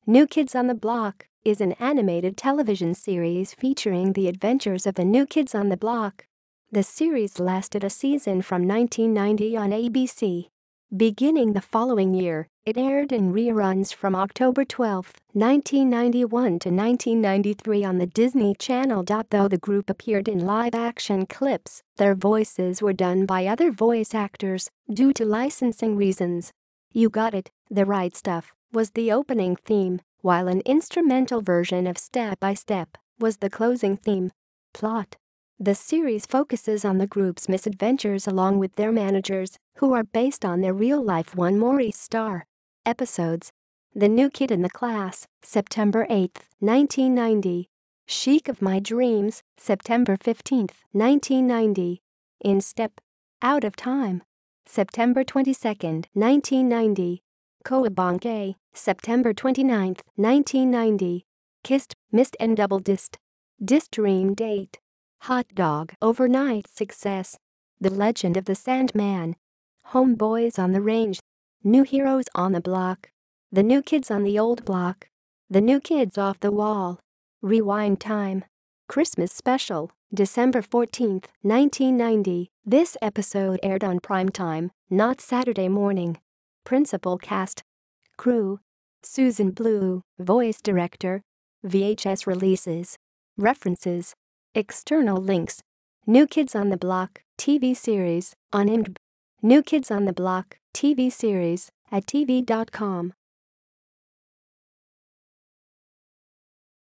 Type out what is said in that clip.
New Kids on the Block is an animated television series featuring the adventures of the New Kids on the Block. The series lasted a season from 1990 on ABC. Beginning the following year, it aired in reruns from October 12, 1991 to 1993 on the Disney Channel.Though the group appeared in live-action clips, their voices were done by other voice actors due to licensing reasons. You Got It, The Right Stuff was the opening theme, while an instrumental version of Step by Step was the closing theme. Plot: the series focuses on the group's misadventures along with their managers, who are based on their real-life One Maurice star. Episodes: The New Kid in the Class, September 8, 1990. Chic of My Dreams, September 15, 1990. In Step, Out of Time, September 22, 1990. Cowabunga, September 29, 1990. Kissed, Missed and Double Dissed. Dream Date. Hot Dog Overnight Success. The Legend of the Sandman. Homeboys on the Range. New Heroes on the Block. The New Kids on the Old Block. The New Kids Off the Wall. Rewind Time. Christmas Special, December 14, 1990. This episode aired on primetime, not Saturday morning. Principal cast: Crew: Susan Blue, Voice Director. VHS releases. References. External links. New Kids on the Block TV series on IMDb. New Kids on the Block TV series at TV.com.